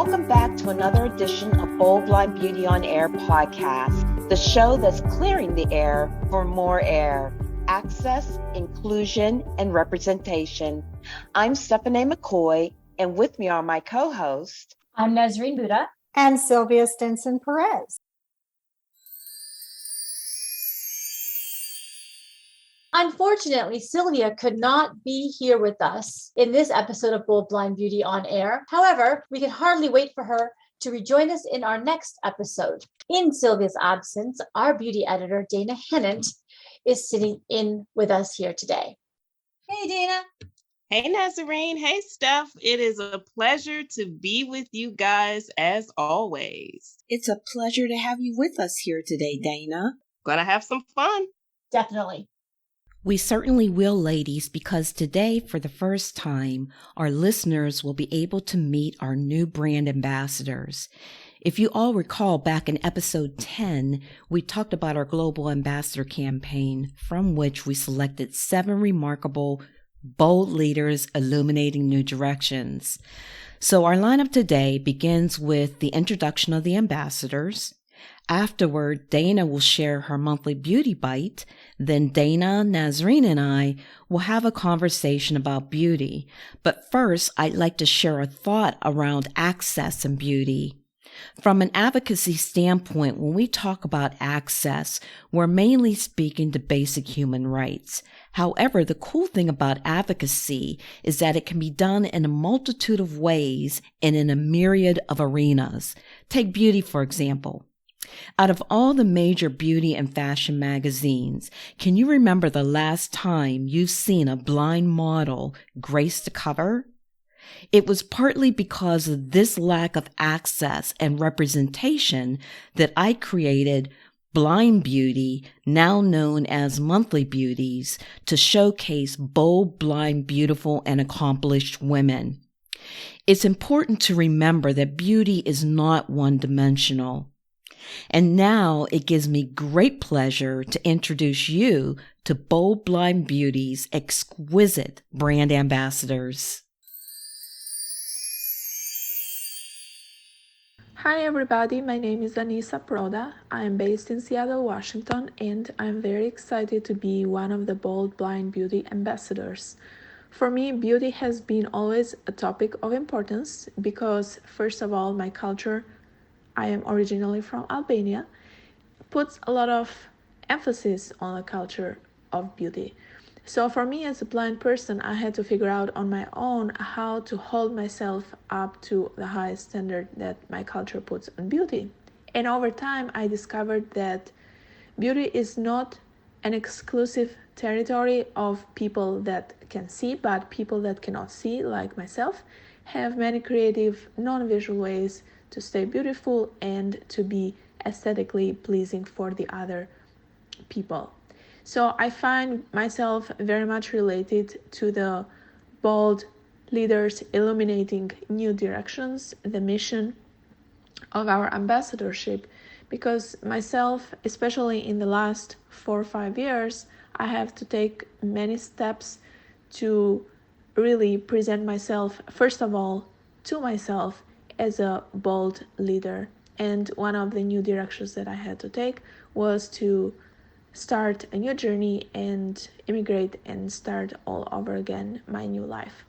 Welcome back to another edition of Bold Blind Beauty on Air podcast, the show that's clearing the air for more air, access, inclusion, and representation. I'm Stephanie McCoy, and with me are my co-hosts. I'm Nazreen Buddha. And Sylvia Stinson Perez. Unfortunately, Sylvia could not be here with us in this episode of Bold Blind Beauty on Air. However, we can hardly wait for her to rejoin us in our next episode. In Sylvia's absence, our beauty editor, Dana Hennant, is sitting in with us here today. Hey, Dana. Hey, Nazarene. Hey, Steph. It is a pleasure to be with you guys as always. It's a pleasure to have you with us here today, Dana. Gonna have some fun. Definitely. We certainly will, ladies, because today, for the first time, our listeners will be able to meet our new brand ambassadors. If you all recall, back in episode 10, we talked about our global ambassador campaign, from which we selected 7 remarkable, bold leaders illuminating new directions. So our lineup today begins with the introduction of the ambassadors. Afterward, Dana will share her monthly beauty byte. Then Dana, Nazreen, and I will have a conversation about beauty. But first, I'd like to share a thought around access and beauty. From an advocacy standpoint, when we talk about access, we're mainly speaking to basic human rights. However, the cool thing about advocacy is that it can be done in a multitude of ways and in a myriad of arenas. Take beauty, for example. Out of all the major beauty and fashion magazines, can you remember the last time you've seen a blind model grace the cover? It was partly because of this lack of access and representation that I created Blind Beauty, now known as Monthly Beauties, to showcase bold, blind, beautiful, and accomplished women. It's important to remember that beauty is not one-dimensional. And now it gives me great pleasure to introduce you to Bold Blind Beauty's exquisite brand ambassadors. Hi everybody, my name is Anisa. I am based in Seattle, Washington, and I'm very excited to be one of the Bold Blind Beauty ambassadors. For me, beauty has been always a topic of importance because, first of all, my culture, I am originally from Albania, puts a lot of emphasis on the culture of beauty. So for me as a blind person, I had to figure out on my own how to hold myself up to the highest standard that my culture puts on beauty. And over time, I discovered that beauty is not an exclusive territory of people that can see, but people that cannot see, like myself, have many creative, non-visual ways to stay beautiful and to be aesthetically pleasing for the other people. So I find myself very much related to the Bold Leaders Illuminating New Directions, the mission of our ambassadorship, because myself, especially in the last 4 or 5 years, I have to take many steps to really present myself, first of all, to myself as a bold leader. And one of the new directions that I had to take was to start a new journey and immigrate and start all over again my new life.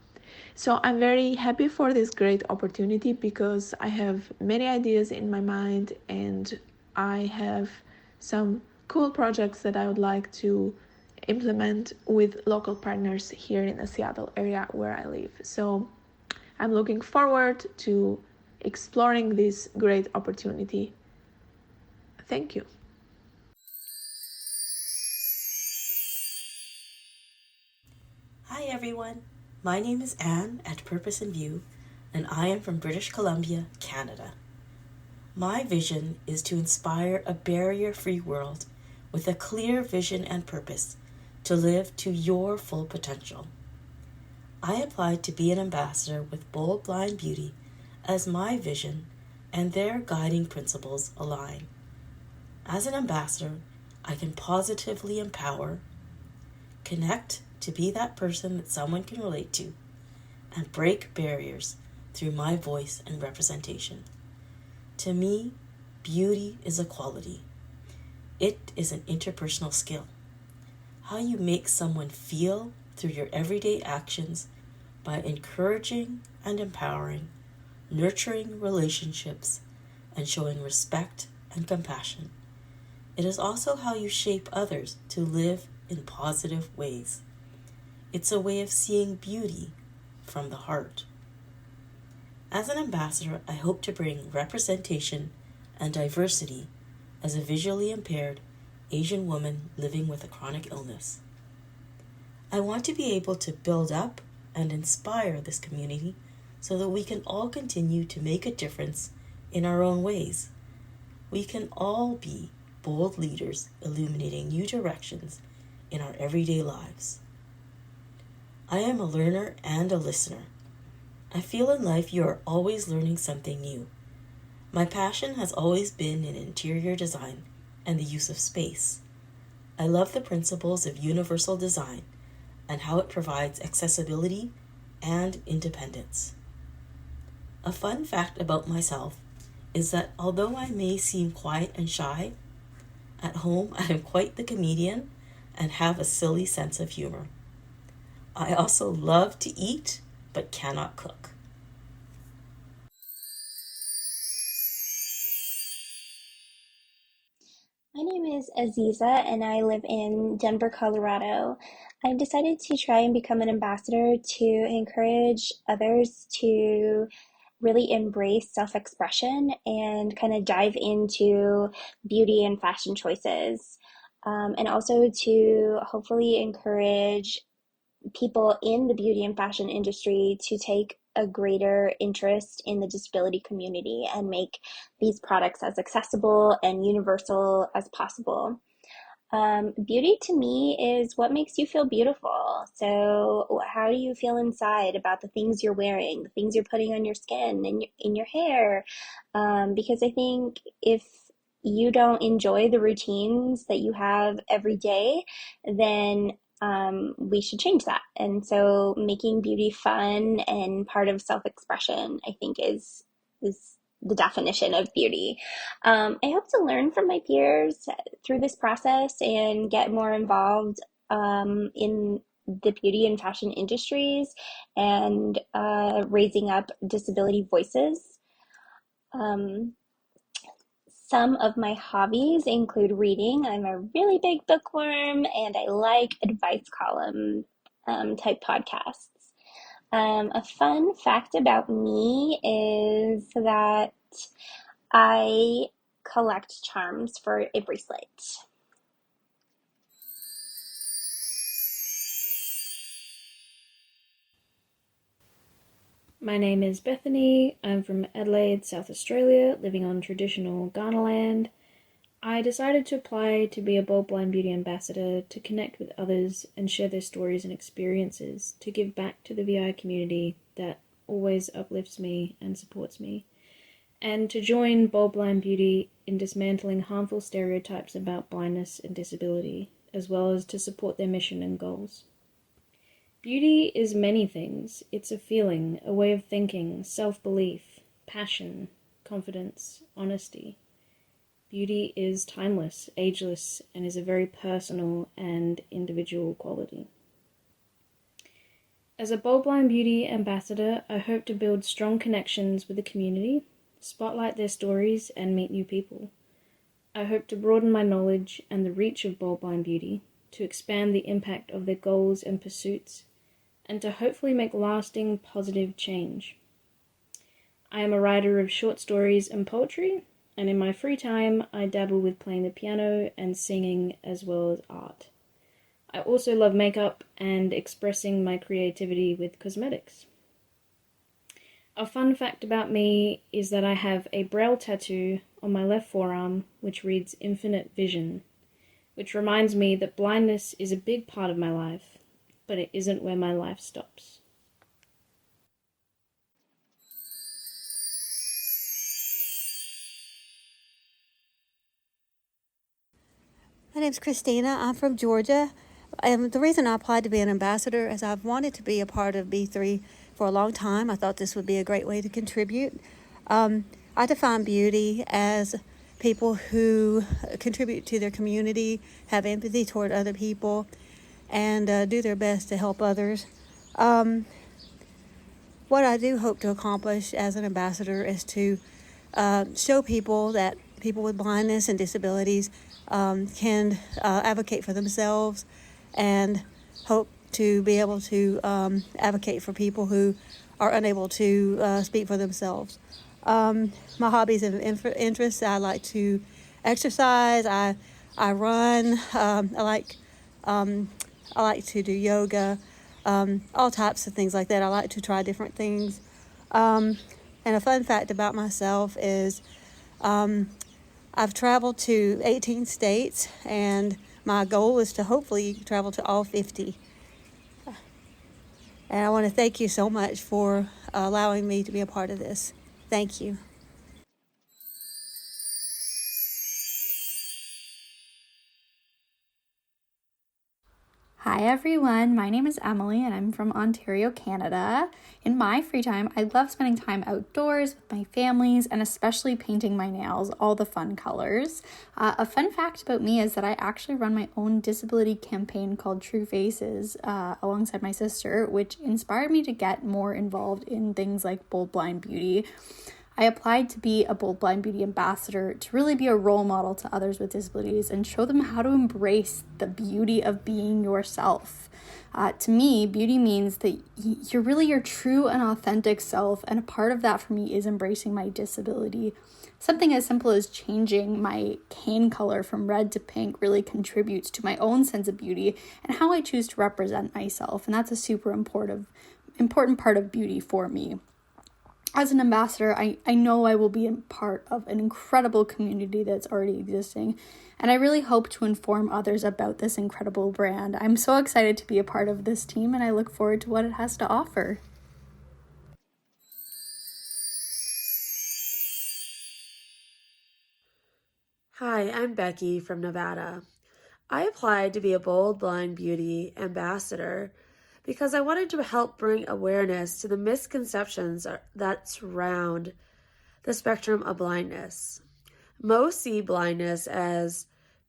So I'm very happy for this great opportunity because I have many ideas in my mind and I have some cool projects that I would like to implement with local partners here in the Seattle area where I live. So I'm looking forward to exploring this great opportunity. Thank you. Hi everyone, my name is Anne at Purpose in View, and I am from British Columbia, Canada. My vision is to inspire a barrier-free world with a clear vision and purpose to live to your full potential. I applied to be an ambassador with Bold Blind Beauty as my vision and their guiding principles align. As an ambassador, I can positively empower, connect to be that person that someone can relate to, and break barriers through my voice and representation. To me, beauty is a quality. It is an interpersonal skill. How you make someone feel through your everyday actions by encouraging and empowering, nurturing relationships, and showing respect and compassion. It is also how you shape others to live in positive ways. It's a way of seeing beauty from the heart. As an ambassador, I hope to bring representation and diversity as a visually impaired Asian woman living with a chronic illness. I want to be able to build up and inspire this community so that we can all continue to make a difference in our own ways. We can all be bold leaders illuminating new directions in our everyday lives. I am a learner and a listener. I feel in life you are always learning something new. My passion has always been in interior design and the use of space. I love the principles of universal design and how it provides accessibility and independence. A fun fact about myself is that although I may seem quiet and shy, at home I am quite the comedian and have a silly sense of humor. I also love to eat but cannot cook. My name is Aziza and I live in Denver, Colorado. I decided to try and become an ambassador to encourage others to really embrace self-expression and kind of dive into beauty and fashion choices. And also to hopefully encourage people in the beauty and fashion industry to take a greater interest in the disability community and make these products as accessible and universal as possible. Beauty to me is what makes you feel beautiful. So how do you feel inside about the things you're wearing, the things you're putting on your skin and in your hair? Because I think if you don't enjoy the routines that you have every day, then we should change that. And so making beauty fun and part of self-expression, I think is the definition of beauty. I hope to learn from my peers through this process and get more involved in the beauty and fashion industries and raising up disability voices. Some of my hobbies include reading. I'm a really big bookworm and I like advice column type podcasts. A fun fact about me is that I collect charms for a bracelet. My name is Bethany. I'm from Adelaide, South Australia, living on traditional Ghana land. I decided to apply to be a Bold Blind Beauty ambassador to connect with others and share their stories and experiences to give back to the VI community that always uplifts me and supports me, and to join Bold Blind Beauty in dismantling harmful stereotypes about blindness and disability, as well as to support their mission and goals. Beauty is many things. It's a feeling, a way of thinking, self-belief, passion, confidence, honesty. Beauty is timeless, ageless, and is a very personal and individual quality. As a Bold Blind Beauty ambassador, I hope to build strong connections with the community, spotlight their stories, and meet new people. I hope to broaden my knowledge and the reach of Bold Blind Beauty, to expand the impact of their goals and pursuits, and to hopefully make lasting positive change. I am a writer of short stories and poetry, and in my free time I dabble with playing the piano and singing as well as art. I also love makeup and expressing my creativity with cosmetics. A fun fact about me is that I have a braille tattoo on my left forearm which reads Infinite Vision, which reminds me that blindness is a big part of my life, but it isn't where my life stops. My name's Christina. I'm from Georgia. And the reason I applied to be an ambassador is I've wanted to be a part of B3 for a long time. I thought this would be a great way to contribute. I define beauty as people who contribute to their community, have empathy toward other people, and do their best to help others. What I do hope to accomplish as an ambassador is to show people that people with blindness and disabilities can advocate for themselves, and hope to be able to advocate for people who are unable to speak for themselves. My hobbies and interests: I like to exercise. I run. I like to do yoga. All types of things like that. I like to try different things. And a fun fact about myself is I've traveled to 18 states, and my goal is to hopefully travel to all 50. And I want to thank you so much for allowing me to be a part of this. Thank you. Hi everyone, my name is Emilee and I'm from Ontario, Canada. In my free time, I love spending time outdoors with my families and especially painting my nails, all the fun colors. A fun fact about me is that I actually run my own disability campaign called True Faces alongside my sister, which inspired me to get more involved in things like Bold Blind Beauty. I applied to be a Bold Blind Beauty ambassador to really be a role model to others with disabilities and show them how to embrace the beauty of being yourself. To me, beauty means that you're really your true and authentic self, and a part of that for me is embracing my disability. Something as simple as changing my cane color from red to pink really contributes to my own sense of beauty and how I choose to represent myself, and that's a super important part of beauty for me. As an ambassador, I know I will be a part of an incredible community that's already existing, and I really hope to inform others about this incredible brand. I'm so excited to be a part of this team, and I look forward to what it has to offer. Hi, I'm Becky from Nevada. I applied to be a Bold Blind Beauty ambassador because I wanted to help bring awareness to the misconceptions that surround the spectrum of blindness. Most see blindness as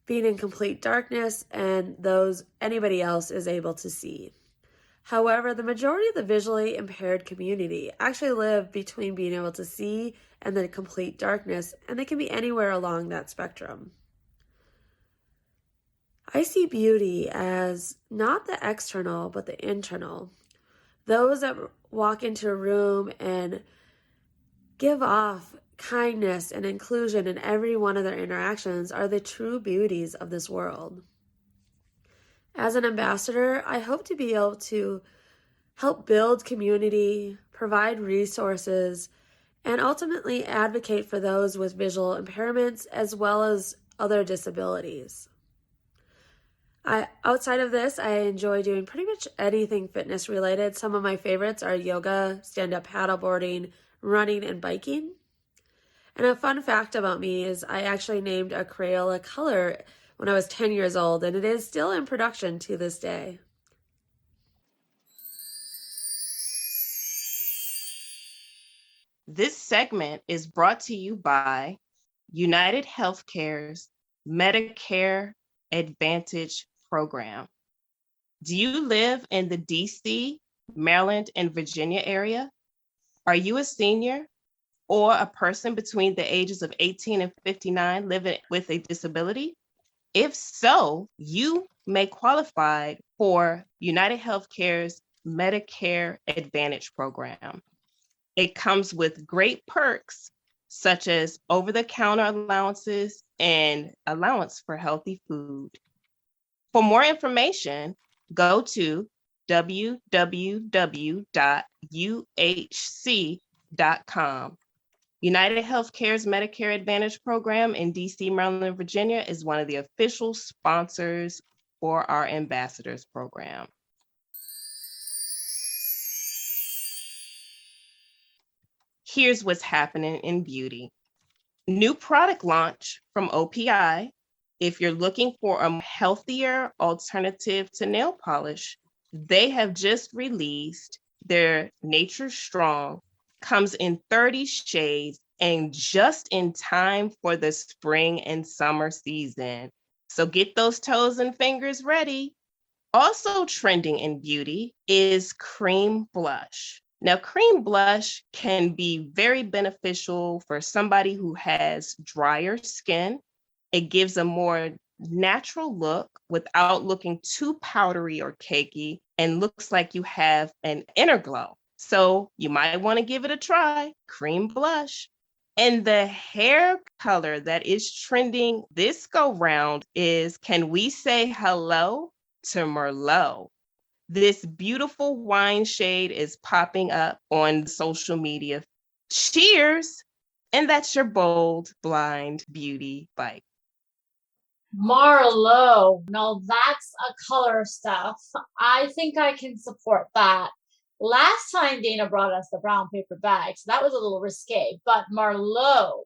being in complete darkness and those anybody else is able to see. However, the majority of the visually impaired community actually live between being able to see and the complete darkness, and they can be anywhere along that spectrum. I see beauty as not the external, but the internal. Those that walk into a room and give off kindness and inclusion in every one of their interactions are the true beauties of this world. As an ambassador, I hope to be able to help build community, provide resources, and ultimately advocate for those with visual impairments as well as other disabilities. Outside of this, I enjoy doing pretty much anything fitness related. Some of my favorites are yoga, stand-up paddleboarding, running, and biking. And a fun fact about me is I actually named a Crayola color when I was 10 years old, and it is still in production to this day. This segment is brought to you by United Healthcare's Medicare Advantage program. Do you live in the DC, Maryland, and Virginia area? Are you a senior or a person between the ages of 18 and 59 living with a disability? If so, you may qualify for United Healthcare's Medicare Advantage program. It comes with great perks such as over-the-counter allowances and allowance for healthy food. For more information, go to www.uhc.com. United Healthcare's Medicare Advantage program in DC, Maryland, and Virginia is one of the official sponsors for our ambassadors program. Here's what's happening in beauty. New product launch from OPI. If you're looking for a healthier alternative to nail polish, they have just released They're Nature Strong, comes in 30 shades, and just in time for the spring and summer season. So get those toes and fingers ready. Also trending in beauty is cream blush. Now, cream blush can be very beneficial for somebody who has drier skin. It gives a more natural look without looking too powdery or cakey, and looks like you have an inner glow. So you might want to give it a try, cream blush. And the hair color that is trending this go round is, can we say hello to Merlot? This beautiful wine shade is popping up on social media. Cheers! And that's your bold, blind beauty bite. Marlowe. Now that's a color stuff. I think I can support that. Last time Dana brought us the brown paper bag, so that was a little risque, but Marlowe,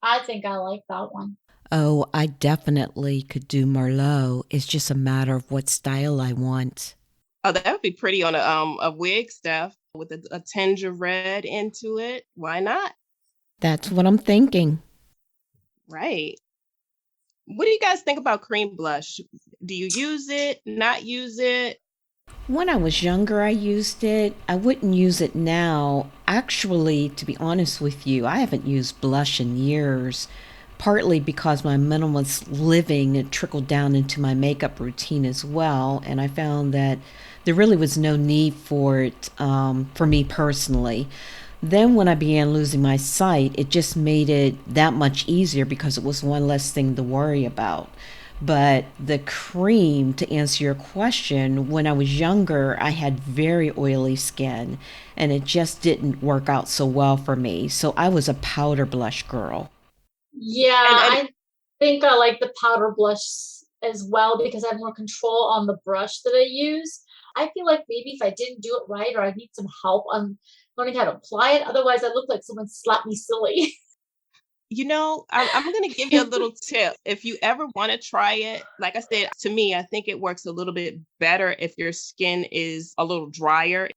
I think I like that one. Oh, I definitely could do Merlot. It's just a matter of what style I want. Oh, that would be pretty on a wig stuff with a tinge of red into it. Why not? That's what I'm thinking. Right. What do you guys think about cream blush? Do you use it, not use it? When I was younger, I used it. I wouldn't use it now. Actually, to be honest with you, I haven't used blush in years, partly because my minimalist living trickled down into my makeup routine as well, and I found that there really was no need for it for me personally. Then when I began losing my sight, it just made it that much easier because it was one less thing to worry about. But the cream, to answer your question, when I was younger, I had very oily skin and it just didn't work out so well for me. So I was a powder blush girl. Yeah, I think I like the powder blush as well because I have more control on the brush that I use. I feel like maybe if I didn't do it right or I need some help on learning how to apply it, otherwise I look like someone slapped me silly. You know, I'm going to give you a little tip. If you ever want to try it, like I said, to me, I think it works a little bit better if your skin is a little drier.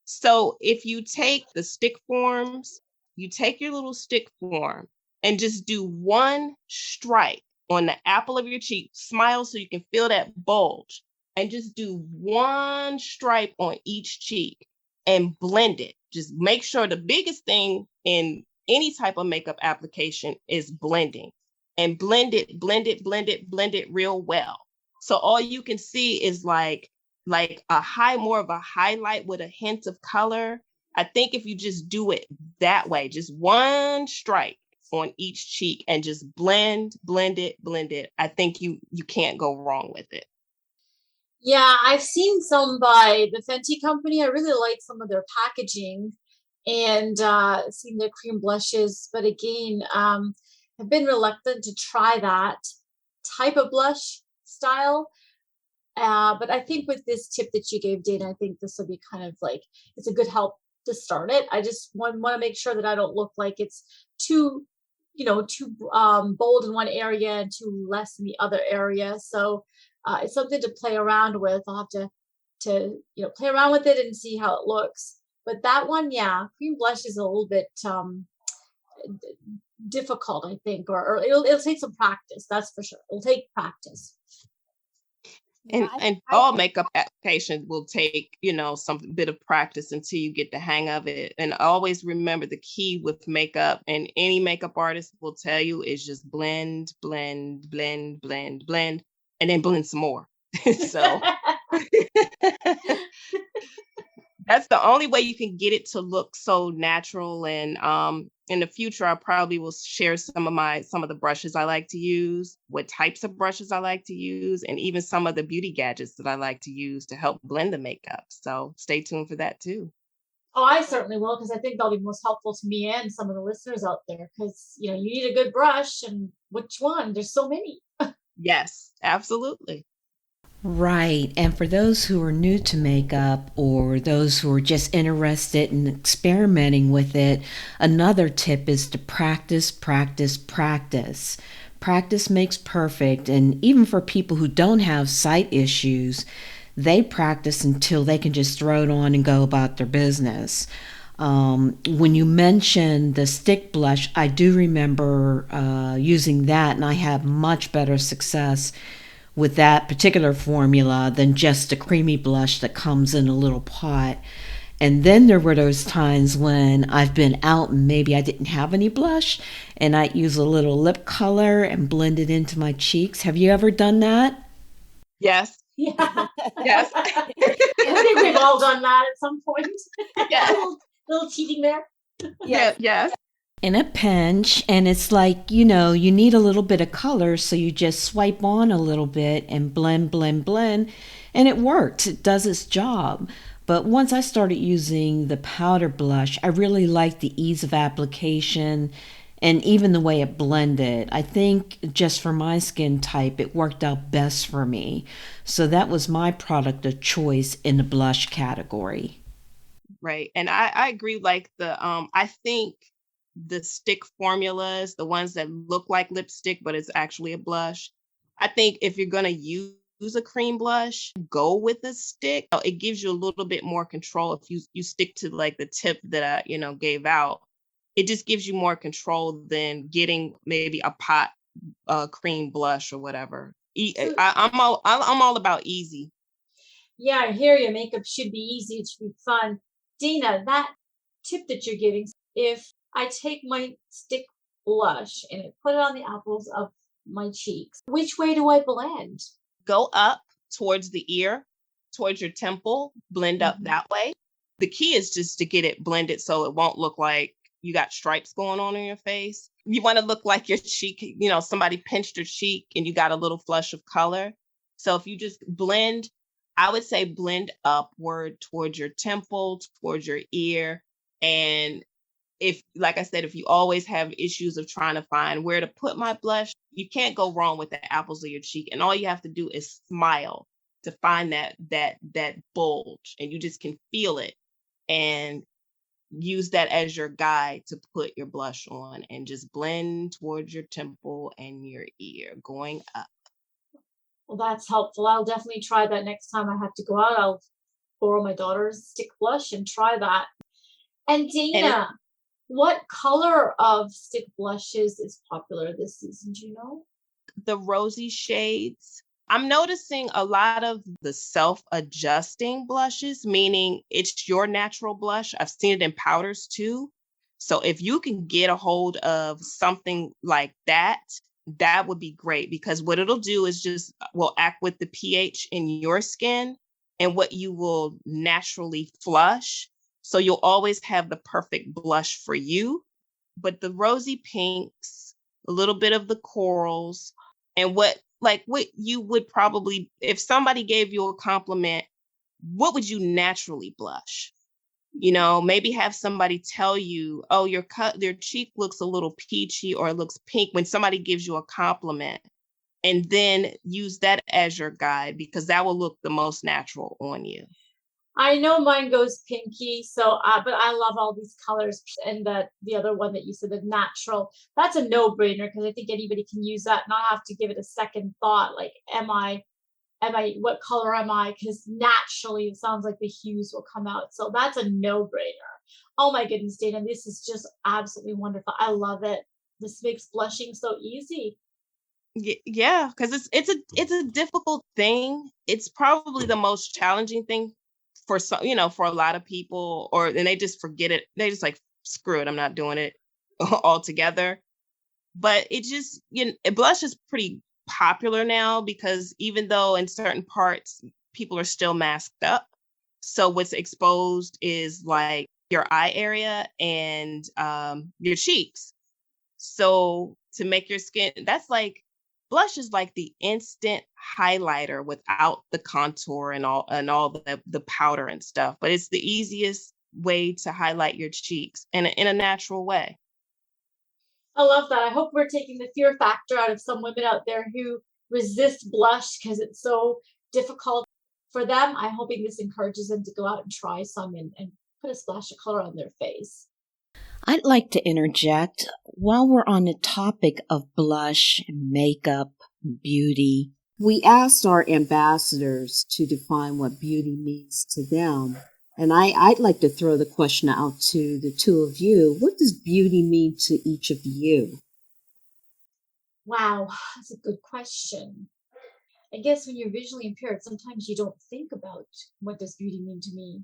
So if you take the stick forms, you take your little stick form and just do one stripe on the apple of your cheek. Smile so you can feel that bulge. And just do one stripe on each cheek and blend it. Just make sure the biggest thing in any type of makeup application is blending, and blend it real well. So all you can see is like more of a highlight with a hint of color. I think if you just do it that way, just one stripe on each cheek and just blend it, I think you can't go wrong with it. Yeah, I've seen some by the Fenty company. I really like some of their packaging and seen their cream blushes. But again, I've been reluctant to try that type of blush style. But I think with this tip that you gave, Dana, I think this will be kind of like, it's a good help to start it. I just want to make sure that I don't look like it's too bold in one area and too less in the other area. So it's something to play around with. I'll have to play around with it and see how it looks. But that one, yeah, cream blush is a little bit difficult, I think, or it'll take some practice. That's for sure. It'll take practice. And all makeup applications will take, some bit of practice until you get the hang of it. And always remember, the key with makeup, and any makeup artist will tell you, is just blend, and then blend some more. So that's the only way you can get it to look so natural. And in the future, I probably will share some of the brushes I like to use, what types of brushes I like to use, and even some of the beauty gadgets that I like to use to help blend the makeup. So stay tuned for that too. Oh, I certainly will, because I think that'll be most helpful to me and some of the listeners out there, because you need a good brush, and which one? There's so many. Yes, absolutely. Right. And for those who are new to makeup, or those who are just interested in experimenting with it, another tip is to practice. Practice makes perfect. And even for people who don't have sight issues, they practice until they can just throw it on and go about their business. When you mentioned the stick blush, I do remember using that, and I have much better success with that particular formula than just a creamy blush that comes in a little pot. And then there were those times when I've been out and maybe I didn't have any blush, and I'd use a little lip color and blend it into my cheeks. Have you ever done that? Yes. Yeah. Yes. I think we've all done that at some point. Yes. little cheating there. Yes. In a pinch, and it's like, you need a little bit of color, so you just swipe on a little bit and blend, and it works. It does its job. But once I started using the powder blush, I really liked the ease of application and even the way it blended. I think just for my skin type, it worked out best for me. So that was my product of choice in the blush category. Right. And I agree, like I think the stick formulas, the ones that look like lipstick, but it's actually a blush. I think if you're going to use a cream blush, go with a stick. It gives you a little bit more control. If you stick to like the tip that I, gave out, it just gives you more control than getting maybe a pot cream blush or whatever. I'm all about easy. Yeah, I hear you. Makeup should be easy. It should be fun. Dina, that tip that you're giving, if I take my stick blush and I put it on the apples of my cheeks, which way do I blend? Go up towards the ear, towards your temple, blend up that way. The key is just to get it blended so it won't look like you got stripes going on in your face. You want to look like your cheek, somebody pinched your cheek and you got a little flush of color. So if you just blend, I would say blend upward towards your temple, towards your ear. And if, like I said, if you always have issues of trying to find where to put my blush, you can't go wrong with the apples of your cheek. And all you have to do is smile to find that bulge, and you just can feel it and use that as your guide to put your blush on and just blend towards your temple and your ear going up. Well, that's helpful. I'll definitely try that next time I have to go out. I'll borrow my daughter's stick blush and try that. And Dina, what color of stick blushes is popular this season? Do you know? The rosy shades. I'm noticing a lot of the self-adjusting blushes, meaning it's your natural blush. I've seen it in powders too. So if you can get a hold of something like that, that would be great, because what it'll do is just will act with the pH in your skin and what you will naturally flush. So you'll always have the perfect blush for you. But the rosy pinks, a little bit of the corals, and what you would probably, if somebody gave you a compliment, what would you naturally blush? Maybe have somebody tell you, oh, your cheek looks a little peachy or it looks pink when somebody gives you a compliment, and then use that as your guide, because that will look the most natural on you. I know mine goes pinky, so but I love all these colors. And the other one that you said, the natural, that's a no-brainer, because I think anybody can use that, not have to give it a second thought. Like, what color am I? Because naturally it sounds like the hues will come out. So that's a no-brainer. Oh my goodness, Dana, this is just absolutely wonderful. I love it. This makes blushing so easy. Yeah, because it's a difficult thing. It's probably the most challenging thing for some, for a lot of people, and they just forget it. They just like, screw it, I'm not doing it altogether. But it just, blush is pretty popular now, because even though in certain parts people are still masked up, so what's exposed is like your eye area and your cheeks. So to make your skin, blush is like the instant highlighter without the contour and all the powder and stuff. But it's the easiest way to highlight your cheeks in a natural way. I love that. I hope we're taking the fear factor out of some women out there who resist blush because it's so difficult for them. I'm hoping this encourages them to go out and try some and put a splash of color on their face. I'd like to interject while we're on the topic of blush, makeup, beauty. We asked our ambassadors to define what beauty means to them. And I'd like to throw the question out to the two of you. What does beauty mean to each of you? Wow, that's a good question. I guess when you're visually impaired, sometimes you don't think about what does beauty mean to me.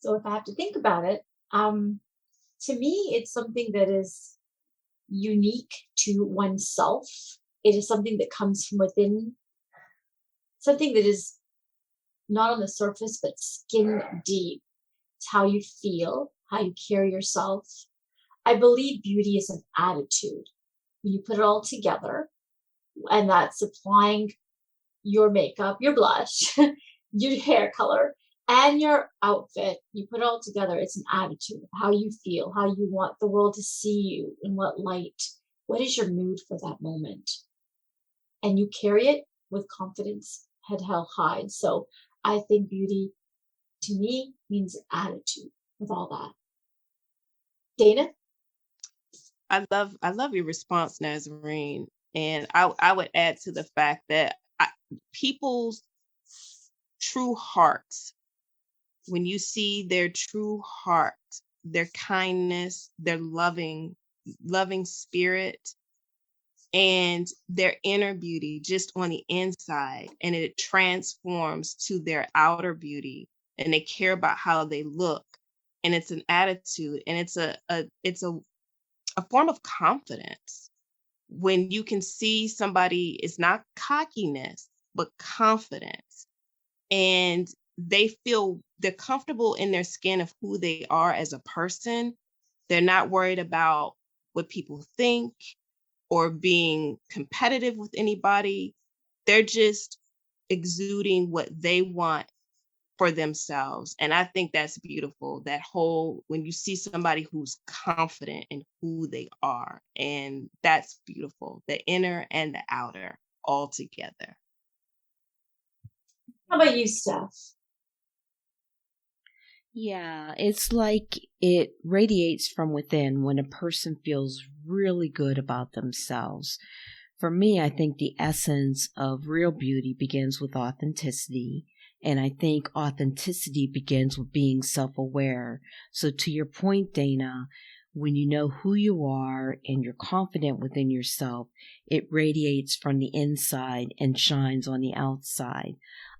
So if I have to think about it, to me, it's something that is unique to oneself. It is something that comes from within, something that is not on the surface, but skin deep. It's how you feel, how you carry yourself. I believe beauty is an attitude. When you put it all together, and that's applying your makeup, your blush, your hair color, and your outfit, you put it all together, it's an attitude, how you feel, how you want the world to see you, in what light, what is your mood for that moment. And you carry it with confidence, head held high. So I think beauty to me means attitude with all that. Dana? I love your response, Nazarene. And I would add to the fact that people's true hearts, when you see their true heart, their kindness, their loving spirit, and their inner beauty just on the inside, and it transforms to their outer beauty, and they care about how they look, and it's an attitude, and it's a form of confidence. When you can see somebody, it's not cockiness, but confidence, and they're comfortable in their skin of who they are as a person. They're not worried about what people think or being competitive with anybody. They're just exuding what they want for themselves. And I think that's beautiful. That whole, when you see somebody who's confident in who they are, and that's beautiful. The inner and the outer all together. How about you, Steph? Yeah, it's like it radiates from within when a person feels really good about themselves. For me, I think the essence of real beauty begins with authenticity. And I think authenticity begins with being self-aware. So to your point, Dana, when you know who you are and you're confident within yourself, it radiates from the inside and shines on the outside.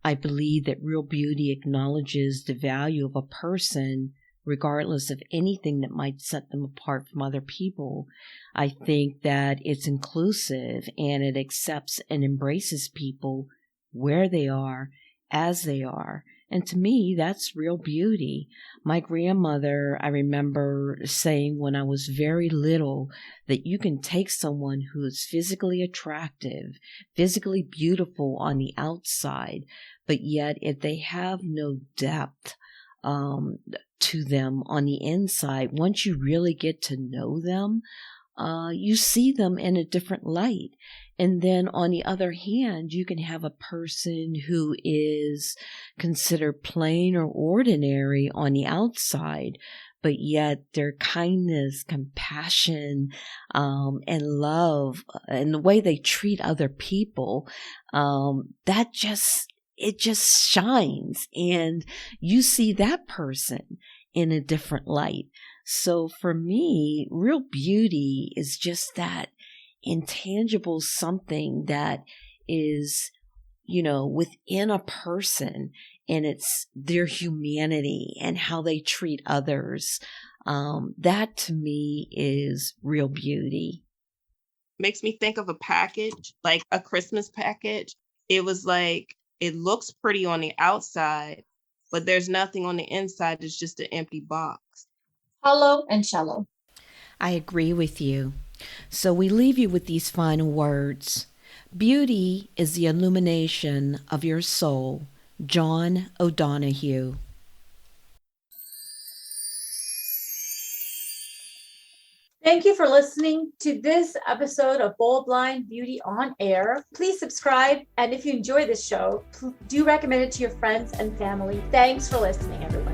I believe that real beauty acknowledges the value of a person regardless of anything that might set them apart from other people. I think that it's inclusive and it accepts and embraces people where they are, as they are. And to me, that's real beauty. My grandmother, I remember saying when I was very little that you can take someone who is physically attractive, physically beautiful on the outside, but yet if they have no depth to them on the inside, once you really get to know them, you see them in a different light. And then on the other hand, you can have a person who is considered plain or ordinary on the outside, but yet their kindness, compassion, and love, and the way they treat other people, it just shines, and you see that person in a different light. So for me, real beauty is just that intangible something that is, within a person, and it's their humanity and how they treat others. That to me is real beauty. Makes me think of a package, like a Christmas package. It was like, it looks pretty on the outside, but there's nothing on the inside. It's just an empty box. Hollow and shallow. I agree with you. So we leave you with these final words. Beauty is the illumination of your soul. John O'Donohue. Thank you for listening to this episode of Bold Blind Beauty on Air. Please subscribe, and if you enjoy this show, do recommend it to your friends and family. Thanks for listening, everyone.